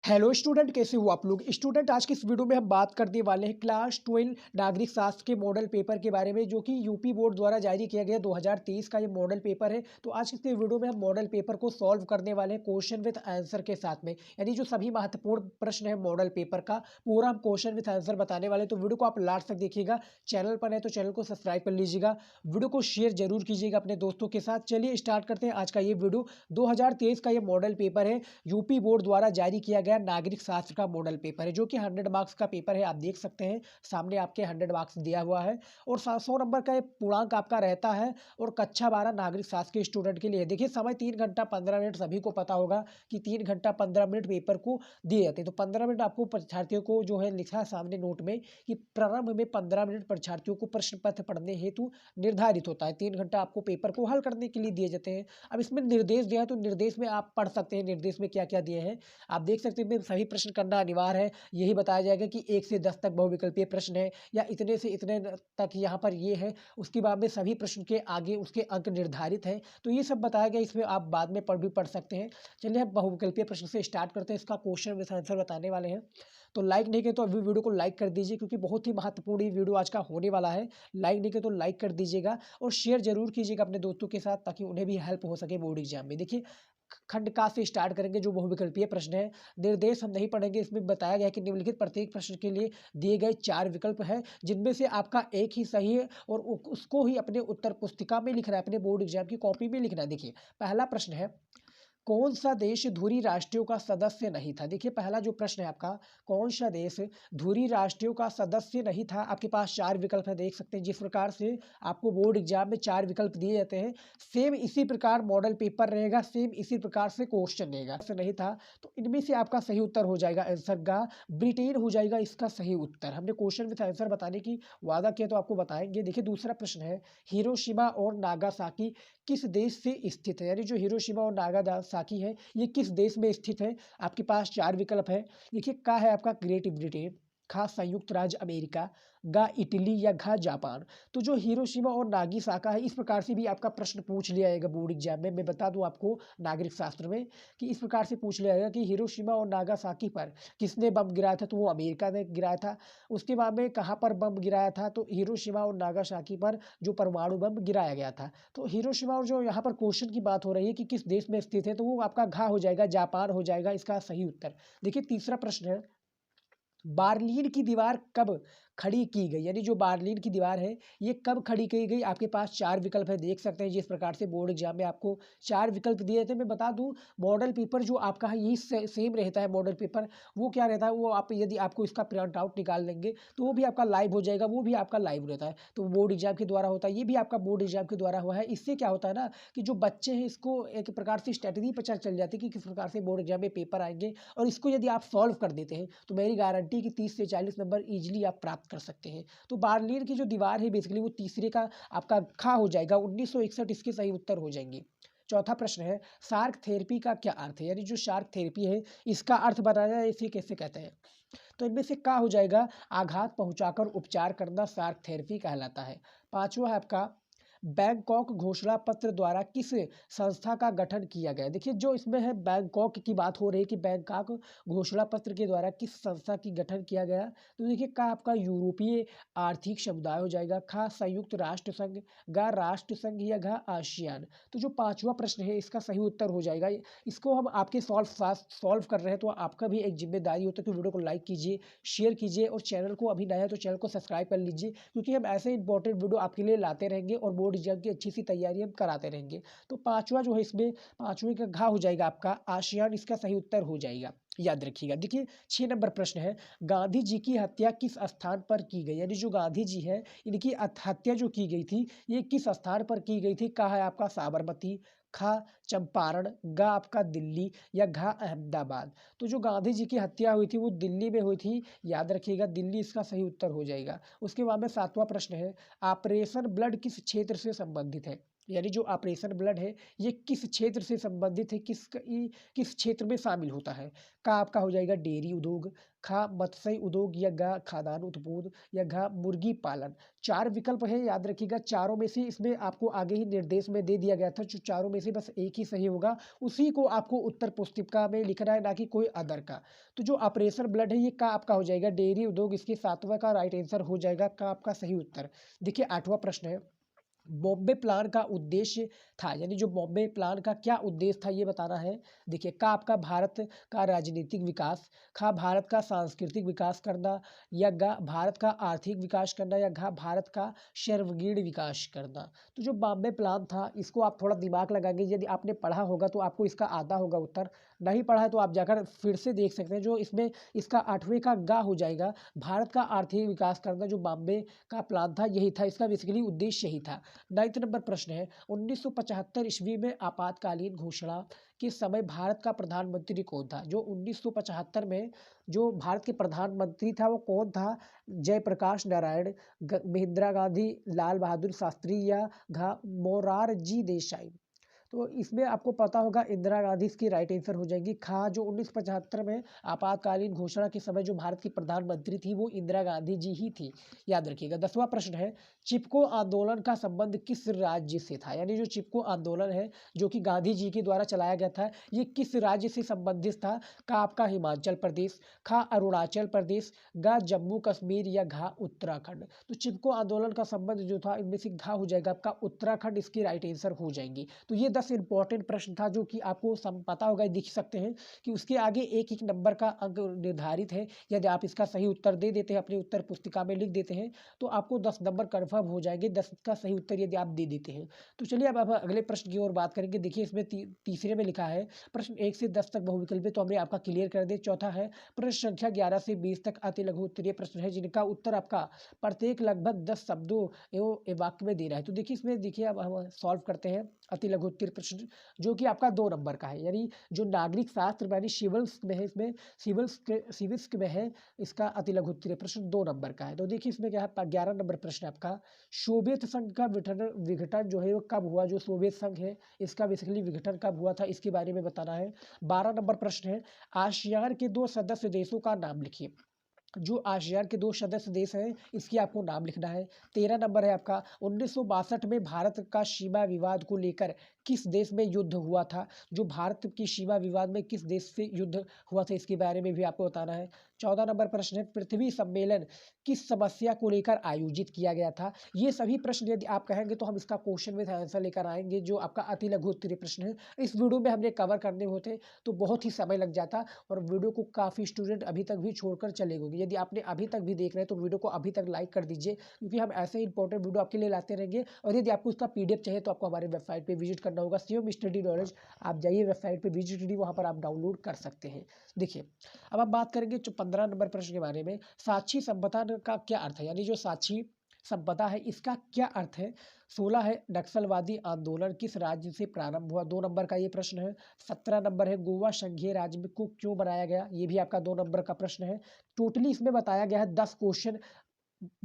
Hello student, कैसे हो आप लोग। स्टूडेंट, आज की इस वीडियो में हम बात करने वाले हैं क्लास 12 नागरिक शास्त्र के मॉडल पेपर के बारे में, जो कि यूपी बोर्ड द्वारा जारी किया गया 2023 का ये मॉडल पेपर है। तो आज की इस वीडियो में हम मॉडल पेपर को सॉल्व करने वाले हैं क्वेश्चन विद आंसर के साथ में, यानी जो सभी महत्वपूर्ण प्रश्न है मॉडल पेपर का पूरा हम क्वेश्चन विद आंसर बताने वाले हैं। तो वीडियो को आप लास्ट तक देखिएगा। चैनल पर है तो चैनल को सब्सक्राइब कर लीजिएगा, वीडियो को शेयर जरूर कीजिएगा अपने दोस्तों के साथ। चलिए स्टार्ट करते हैं आज का ये वीडियो। 2023 का ये मॉडल पेपर है, यूपी बोर्ड द्वारा जारी किया गया नागरिक शास्त्र का मॉडल पेपर है, जो कि 100 मार्क्स का पेपर है। आप देख सकते हैं सामने आपके 100 मार्क्स दिया हुआ है और 100 नंबर का ये पूर्णांक आपका रहता है। और कक्षा 12 नागरिक शास्त्र के स्टूडेंट के लिए देखिए समय 3 घंटा 15 मिनट। सभी को पता होगा कि 3 घंटा 15 मिनट पेपर को दिए जाते हैं। तो 15 मिनट आपको परीक्षार्थियों को जो है लिखा है सामने नोट में कि प्रारंभ में 15 मिनट परीक्षार्थियों को प्रश्न पत्र पढ़ने हेतु निर्धारित होता है। 3 घंटा आपको पेपर को हल करने के लिए दिए जाते हैं। अब इसमें निर्देश दिया है, तो निर्देश में आप पढ़ सकते हैं निर्देश में क्या क्या दिए हैं। आप देख सकते हैं सभी प्रश्न करना अनिवार्य है। यही बताया जाएगा कि 1 से 10 तक बहुविकल्पीय प्रश्न है या इतने से इतने तक यहाँ पर ये है। उसके बाद में सभी प्रश्न के आगे उसके अंक निर्धारित हैं। तो ये सब बताया गया, इसमें आप बाद में पढ़ सकते हैं। चलिए हम बहुविकल्पीय प्रश्न से स्टार्ट करते हैं। इसका क्वेश्चन विद आंसर बताने वाले हैं। तो लाइक नहीं किया तो अभी वीडियो को लाइक कर दीजिए, क्योंकि बहुत ही महत्वपूर्ण ये वीडियो आज का होने वाला है। लाइक नहीं किया तो लाइक कर दीजिएगा और शेयर जरूर कीजिएगा अपने दोस्तों के साथ, ताकि उन्हें भी हेल्प हो सके बोर्ड एग्जाम में। देखिए खंड का से स्टार्ट करेंगे, जो बहुविकल्पीय प्रश्न है। निर्देश हम नहीं पढ़ेंगे, इसमें बताया गया है कि निम्नलिखित प्रत्येक प्रश्न के लिए दिए गए 4 विकल्प हैं, जिनमें से आपका एक ही सही है और उसको ही अपने उत्तर पुस्तिका में लिखना है, अपने बोर्ड एग्जाम की कॉपी में लिखना है। देखिए पहला प्रश्न है, कौन सा देश धुरी राष्ट्रों का सदस्य नहीं था। देखिए पहला जो प्रश्न है आपका, कौन सा देश धुरी राष्ट्रों का सदस्य नहीं था। आपके पास 4 विकल्प है, देख सकते हैं। जिस प्रकार से आपको बोर्ड एग्जाम में 4 विकल्प दिए जाते हैं, सेम इसी प्रकार मॉडल पेपर रहेगा, सेम इसी प्रकार से क्वेश्चन रहेगा। से नहीं था तो इनमें से आपका सही उत्तर हो जाएगा आंसर गा ब्रिटेन हो जाएगा इसका सही उत्तर। हमने क्वेश्चन विथ आंसर बताने की वादा किया, तो आपको बताएंगे। देखिए दूसरा प्रश्न है, हिरोशिमा और नागासाकी किस देश से स्थित है। यानी जो हिरोशिमा और नागासाकी है, ये किस देश में स्थित है। आपके पास 4 विकल्प है। देखिए का है आपका ग्रेट ब्रिटेन, खा संयुक्त राज्य अमेरिका, गा इटली या घा जापान। तो जो हिरोशिमा और नागिसाका है, इस प्रकार से भी आपका प्रश्न पूछ लिया जाएगा बोर्ड एग्जाम में। मैं बता दूं आपको नागरिक शास्त्र में कि इस प्रकार से पूछ लिया जाएगा कि हिरोशिमा और नागासाकी पर किसने बम गिराया था। तो वो अमेरिका ने गिराया था। उसके बाद में कहाँ पर बम गिराया था, तो हिरोशिमा और नागासाकी पर जो परमाणु बम गिराया गया था। तो हिरोशिमा और जो यहाँ पर क्वेश्चन की बात हो रही है कि किस देश में स्थित है, तो वो आपका घा हो जाएगा, जापान हो जाएगा इसका सही उत्तर। देखिए तीसरा प्रश्न है, बार्लिन की दीवार कब खड़ी की गई। यानी जो बार्लिन की दीवार है, ये कब खड़ी की गई। आपके पास 4 विकल्प है, देख सकते हैं। जिस प्रकार से बोर्ड एग्जाम में आपको 4 विकल्प दिए थे। मैं बता दूं मॉडल पेपर जो आपका है यही सेम रहता है। मॉडल पेपर वो क्या रहता है, वो आप यदि आपको इसका प्रिंट आउट निकाल लेंगे तो वो भी आपका लाइव हो जाएगा, वो भी आपका लाइव रहता है। तो बोर्ड एग्जाम के द्वारा होता है, ये भी आपका बोर्ड एग्जाम के द्वारा हुआ है। इससे क्या होता है ना कि जो बच्चे हैं, इसको एक प्रकार से स्ट्रेटजी पता चल जाती है कि किस प्रकार से बोर्ड एग्जाम में पेपर आएंगे। और इसको यदि आप सॉल्व कर देते हैं तो मेरी गारंटी कि 30 से 40 नंबर इजीली आप प्राप्त कर सकते हैं। तो बार्लिन की जो दीवार है बेसिकली वो तीसरे का आपका खा हो जाएगा, 1961 इसके सही उत्तर हो जाएंगे। चौथा प्रश्न है, शार्क थेरेपी का क्या अर्थ है। यानी जो शार्क थेरेपी है, इसका अर्थ बताया इसे कैसे कहते हैं। तो इनमें से क्या हो जाएगा, आघात पहुंचाकर उपचार करना शार्क थेरेपी कहलाता है। पांचवा है आपका, बैंकॉक घोषणा पत्र द्वारा किस संस्था का गठन किया गया। देखिए जो इसमें है बैंकॉक की बात हो रही है कि बैंकॉक घोषणा पत्र के द्वारा किस संस्था की गठन किया गया। तो देखिए का आपका यूरोपीय आर्थिक समुदाय हो जाएगा, खा संयुक्त राष्ट्र संघ, गा राष्ट्र संघ या घा आसियान। तो जो पांचवा प्रश्न है इसका सही उत्तर हो जाएगा। इसको हम आपके सॉल्व कर रहे हैं, तो आपका भी एक जिम्मेदारी होता है कि वीडियो को लाइक कीजिए, शेयर कीजिए और चैनल को अभी नया है तो चैनल को सब्सक्राइब कर लीजिए, क्योंकि हम ऐसे इंपॉर्टेंट वीडियो आपके लिए लाते रहेंगे और बोर्ड एग्जाम की अच्छी सी तैयारी हम कराते रहेंगे। तो पांचवा जो है, इसमें पांचवें का घा हो जाएगा आपका आसियान, इसका सही उत्तर हो जाएगा। याद रखिएगा। देखिए 6 नंबर प्रश्न है, गांधी जी की हत्या किस स्थान पर की गई। यानी जो गांधी जी है, इनकी हत्या जो की गई थी, ये किस स्थान पर की गई थी। कहा है आपका साबरमती, खा चंपारण, गा आपका दिल्ली या घा अहमदाबाद। तो जो गांधी जी की हत्या हुई थी वो दिल्ली में हुई थी। याद रखिएगा, दिल्ली इसका सही उत्तर हो जाएगा। उसके बाद में 7वां प्रश्न है, ऑपरेशन ब्लड किस क्षेत्र से संबंधित है। यानी जो ऑपरेशन ब्लड है ये किस क्षेत्र से संबंधित है, किस क्षेत्र में शामिल होता है। का आपका हो जाएगा डेयरी उद्योग, खा मत्स्य उद्योग, या गा खाद्यान्न उत्पाद, या घा मुर्गी पालन। चार विकल्प है, याद रखिएगा। चारों में से इसमें आपको आगे ही निर्देश में दे दिया गया था, जो चारों में से बस एक ही सही होगा, उसी को आपको उत्तर पुस्तिका में लिखना है, ना कि कोई अदर का। तो जो ऑपरेशन ब्लड है ये का आपका हो जाएगा डेयरी उद्योग, इसके सातवां का राइट आंसर हो जाएगा का आपका सही उत्तर। देखिए 8वां प्रश्न है, बॉम्बे प्लान का उद्देश्य था, यानी जो बॉम्बे प्लान का क्या उद्देश्य था ये बताना है। देखिए का आपका भारत का राजनीतिक विकास, खा भारत का सांस्कृतिक विकास करना, या गा भारत का आर्थिक विकास करना, या घा भारत का सर्वगीण विकास करना। तो जो बॉम्बे प्लान था इसको आप थोड़ा दिमाग लगाएंगे, यदि आपने पढ़ा होगा तो आपको इसका आधा होगा उत्तर, नहीं पढ़ा है तो आप जाकर फिर से देख सकते हैं। जो इसमें इसका 8वें का गा हो जाएगा, भारत का आर्थिक विकास करना, जो बॉम्बे का प्लान था यही था, इसका बेसिकली उद्देश्य यही था। 9 नंबर प्रश्न है, 1975 ईस्वी में आपातकालीन घोषणा के समय भारत का प्रधानमंत्री कौन था। जो 1975 में जो भारत के प्रधानमंत्री था वो कौन था। जयप्रकाश नारायण, महिंद्रा गांधी, लाल बहादुर शास्त्री, या मोरारजी देसाई। तो इसमें आपको पता होगा इंदिरा गांधी इसकी राइट आंसर हो जाएगी। खा जो 1975 में आपातकालीन घोषणा के समय जो भारत की प्रधानमंत्री थी वो इंदिरा गांधी जी ही थी, याद रखिएगा। 10वां प्रश्न है, चिपको आंदोलन का संबंध किस राज्य से था। यानी जो चिपको आंदोलन है जो कि गांधी जी के द्वारा चलाया गया था, ये किस राज्य से संबंधित था। का आपका हिमाचल प्रदेश, खा अरुणाचल प्रदेश, गा जम्मू कश्मीर, या घा उत्तराखंड। तो चिपको आंदोलन का संबंध जो था इनमें से घा हो जाएगा आपका उत्तराखंड, इसकी राइट आंसर हो जाएंगी। तो ये 10 इंपॉर्टेंट प्रश्न था जो कि आपको पता होगा, दिख सकते हैं कि उसके आगे एक एक नंबर का अंक निर्धारित है। यदि आप इसका सही उत्तर दे देते हैं, अपनी उत्तर पुस्तिका में लिख देते हैं, तो आपको 10 नंबर कन्फर्म हो जाएंगे, 10 का सही उत्तर यदि आप दे देते हैं। तो चलिए अब अगले प्रश्न की ओर बात करेंगे। देखिए इसमें तीसरे में लिखा है, प्रश्न 1 से 10 तक बहुविकल्पी, तो हमने आपका क्लियर कर दिया। चौथा है, प्रश्न संख्या 11 से 20 तक अति लघु उत्तरीय प्रश्न है, जिनका उत्तर आपका प्रत्येक लगभग 10 शब्दों एवं वाक्य में दे रहा है। तो देखिए इसमें देखिए अब हम सॉल्व करते हैं अति लघु उत्तरीय प्रश्न, जो कि आपका 2 नंबर का है। यानी जो नागरिक शास्त्र यानी सिविल्स में है, इसमें सिविल्स में है, इसका अति लघु उत्तरीय प्रश्न 2 नंबर का है। तो देखिए इसमें क्या है, 11 नंबर प्रश्न आपका, सोवियत संघ का विघटन जो है वो कब हुआ। जो सोवियत संघ है इसका बेसिकली विघटन कब हुआ था, इसके बारे में बताना है। 12 नंबर प्रश्न है, आसियान के 2 सदस्य देशों का नाम लिखिए। जो आसियान के 2 सदस्य देश हैं इसकी आपको नाम लिखना है। 13 नंबर है आपका, 1962 में भारत का सीमा विवाद को लेकर किस देश में युद्ध हुआ था। जो भारत की सीमा विवाद में किस देश से युद्ध हुआ था, इसके बारे में भी आपको बताना है। 14 नंबर प्रश्न है, पृथ्वी सम्मेलन किस समस्या को लेकर आयोजित किया गया था। ये सभी प्रश्न यदि आप कहेंगे तो हम इसका क्वेश्चन विद आंसर लेकर आएंगे, जो आपका अति लघु उत्तरीय प्रश्न है। इस वीडियो में हमने कवर करने होते तो बहुत ही समय लग जाता, और वीडियो को काफ़ी स्टूडेंट अभी तक भी छोड़कर चले गए। यदि आपने अभी तक भी देख रहे हैं तो वीडियो को अभी तक लाइक कर दीजिए, क्योंकि हम ऐसे ही इंपॉर्टेंट वीडियो आपके लिए लाते रहेंगे। और यदि आपको उसका पीडीएफ चाहिए तो आपको हमारे वेबसाइट पे विजिट करना होगा, शिवम स्टडी नॉलेज। आप जाइए वेबसाइट पे विजिट कीजिए, वहाँ पर आप डाउनलोड कर सकते हैं। देखिए अब हम बात करेंगे जो 15 नंबर प्रश्न के बारे में, साक्षी संपदा का क्या अर्थ है। यानी जो साक्षी संपदा है इसका क्या अर्थ है। 16 है, नक्सलवादी आंदोलन किस राज्य से प्रारंभ हुआ। 2 नंबर का ये प्रश्न है। 17 नंबर है, गोवा संघीय राज्य में को क्यों बनाया गया, ये भी आपका 2 नंबर का प्रश्न है। टोटली इसमें बताया गया है 10 क्वेश्चन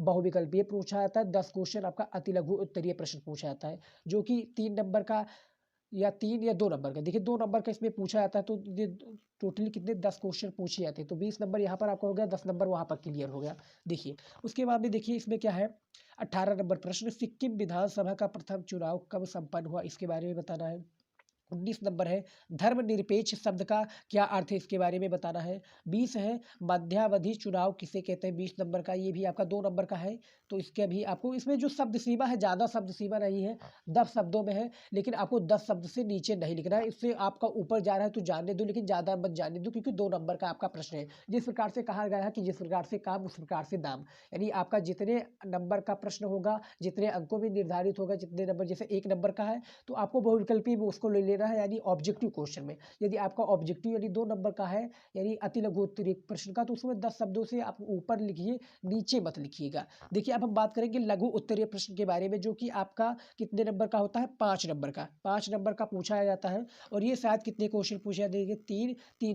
बहुविकल्पीय पूछा जाता है, 10 क्वेश्चन आपका अति लघु उत्तरीय प्रश्न पूछा जाता है, जो कि 3 नंबर का या 3 या 2 नंबर का। देखिए 2 नंबर का इसमें पूछा जाता है, तो ये टोटली कितने 10 क्वेश्चन पूछे जाते हैं। तो 20 नंबर यहाँ पर आपका हो गया, 10 नंबर वहाँ पर क्लियर हो गया। देखिए उसके बाद में देखिए इसमें क्या है, 18 नंबर प्रश्न, सिक्किम विधानसभा का प्रथम चुनाव कब संपन्न हुआ, इसके बारे में बताना है। 19 नंबर है, धर्मनिरपेक्ष शब्द का क्या अर्थ है, इसके बारे में बताना है। 20 है, मध्यावधि चुनाव किसे कहते हैं, 20 नंबर का, ये भी आपका 2 नंबर का है। तो इसके भी आपको इसमें जो शब्द सीमा है, ज़्यादा शब्द सीमा नहीं है, 10 शब्दों में है, लेकिन आपको 10 शब्द से नीचे नहीं लिखना है। इससे आपका ऊपर जा रहा है तो जाने दो, लेकिन ज़्यादा मत जाने दो, क्योंकि 2 नंबर का आपका प्रश्न है। जिस प्रकार से कहा गया है कि जिस प्रकार से काम उस प्रकार से दाम, यानी आपका जितने नंबर का प्रश्न होगा, जितने अंकों में निर्धारित होगा, जितने नंबर, जैसे 1 नंबर का है तो आपको बहुविकल्पी में उसको ले लेना है, यानी ऑब्जेक्टिव क्वेश्चन में। यदि आपका ऑब्जेक्टिव यानी 2 नंबर का है, यानी अति लघु उत्तरीय प्रश्न का, तो उसमें 10 शब्दों से आप ऊपर लिखिए, नीचे मत लिखिएगा। देखिए अब हम बात करेंगे लघु उत्तरीय प्रश्न के बारे में, जो कि आपका कितने नंबर का होता है, 5 नंबर का। 5 नंबर का पूछा जाता है, और ये शायद कितने क्वेश्चन पूछे जाते हैं,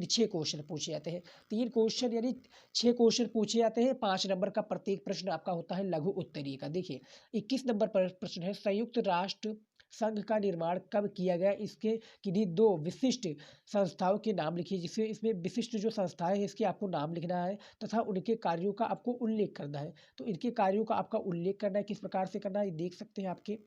6 क्वेश्चन पूछे जाते हैं। 3 क्वेश्चन यानी 6 क्वेश्चन पूछे जाते हैं। 5 नंबर का प्रत्येक प्रश्न आपका होता है लघु उत्तरीय का। देखिए 21 नंबर पर प्रश्न है, संयुक्त राष्ट्र संघ का निर्माण कब किया गया, इसके किन्हीं दो विशिष्ट संस्थाओं के नाम लिखिए। जिससे इसमें विशिष्ट जो संस्थाएं हैं इसके आपको नाम लिखना है तथा उनके कार्यों का आपको उल्लेख करना है। तो इनके कार्यों का आपका उल्लेख करना है, किस प्रकार से करना है ये देख सकते हैं आपके।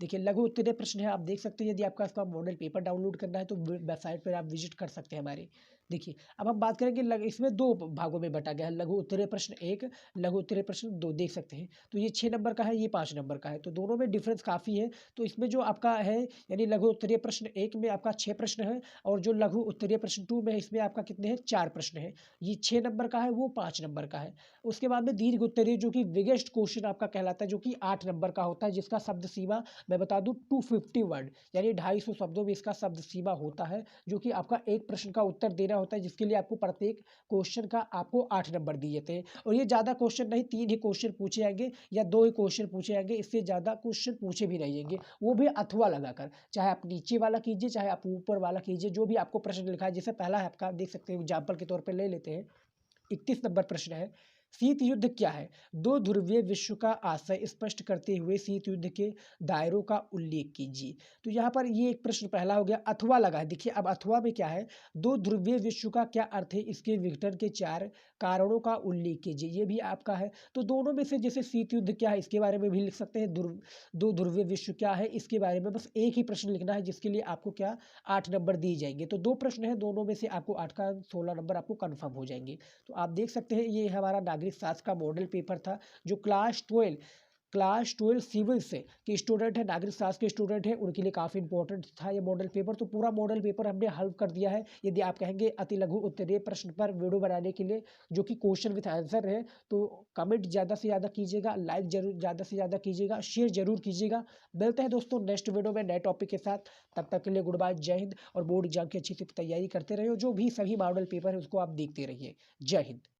देखिए लघु उत्तरीय प्रश्न है, आप देख सकते हैं। यदि आपका इसका मॉडल पेपर डाउनलोड करना है तो वेबसाइट पर आप विजिट कर सकते हैं हमारे। देखिए अब हम बात करेंगे इसमें दो भागों में बटा गया है, लघु उत्तरीय प्रश्न 1, लघु उत्तरीय प्रश्न 2 देख सकते हैं। तो ये 6 नंबर का है, ये 5 नंबर का है, तो दोनों में डिफरेंस काफ़ी है। तो इसमें जो आपका है यानी लघु उत्तरीय प्रश्न 1 में आपका 6 प्रश्न है और जो लघु उत्तरीय प्रश्न 2 में इसमें आपका कितने हैं, 4 प्रश्न हैं। ये 6 नंबर का है, वो 5 नंबर का है। उसके बाद में दीर्घ उत्तरीय जो कि बिगेस्ट क्वेश्चन आपका कहलाता है, जो कि 8 नंबर का होता है, जिसका शब्द सीमा मैं बता दूं 250 वर्ड यानी 250 शब्दों में इसका शब्द सीमा होता है। जो कि आपका एक प्रश्न का उत्तर देना होता है, जिसके लिए आपको प्रत्येक क्वेश्चन का आपको 8 नंबर दिए थे। और ये ज़्यादा क्वेश्चन नहीं, 3 ही क्वेश्चन पूछे जाएंगे या 2 ही क्वेश्चन पूछे जाएंगे, इससे ज़्यादा क्वेश्चन पूछे भी नहीं जाएंगे, वो भी अथवा लगाकर। चाहे आप नीचे वाला कीजिए चाहे आप ऊपर वाला कीजिए, जो भी आपको प्रश्न लिखा है। जैसे पहला है आपका, देख सकते हैं, एग्जाम्पल के तौर पर ले लेते हैं। 31 नंबर प्रश्न है, शीत युद्ध क्या है? दो ध्रुवीय विश्व का आशय स्पष्ट करते हुए शीत युद्ध के दायरों का उल्लेख कीजिए। तो यहाँ पर ये एक प्रश्न पहला हो गया, अथवा लगा है। देखिए अब अथवा में क्या है, दो ध्रुवीय विश्व का क्या अर्थ है, इसके विघटन के 4 कारणों का उल्लेख कीजिए, ये भी आपका है। तो दोनों में से जैसे शीत युद्ध क्या है इसके बारे में भी लिख सकते हैं, दो ध्रुवीय विश्व क्या है इसके बारे में बस एक ही प्रश्न लिखना है, जिसके लिए आपको क्या 8 नंबर दिए जाएंगे। तो 2 प्रश्न है, दोनों में से आपको 8 का 16 नंबर आपको कन्फर्म हो जाएंगे। तो आप देख सकते हैं ये हमारा नागरिक शास्त्र का मॉडल पेपर था, जो क्लास 12 सिविल से के स्टूडेंट है, नागरिक शास्त्र के स्टूडेंट है, उनके लिए काफ़ी इंपॉर्टेंट था ये मॉडल पेपर। तो पूरा मॉडल पेपर हमने हल कर दिया है। यदि आप कहेंगे अति लघु उत्तरीय प्रश्न पर वीडियो बनाने के लिए जो कि क्वेश्चन विथ आंसर है, तो कमेंट ज़्यादा से ज़्यादा कीजिएगा, लाइक जरूर ज़्यादा से ज़्यादा कीजिएगा, शेयर जरूर कीजिएगा। मिलते हैं दोस्तों नेक्स्ट वीडियो में नए टॉपिक के साथ। तब तक के लिए गुड बाय, जय हिंद। और बोर्ड एग्जाम की अच्छी से तैयारी करते रहिए, जो भी सभी मॉडल पेपर है उसको आप देखते रहिए। जय हिंद।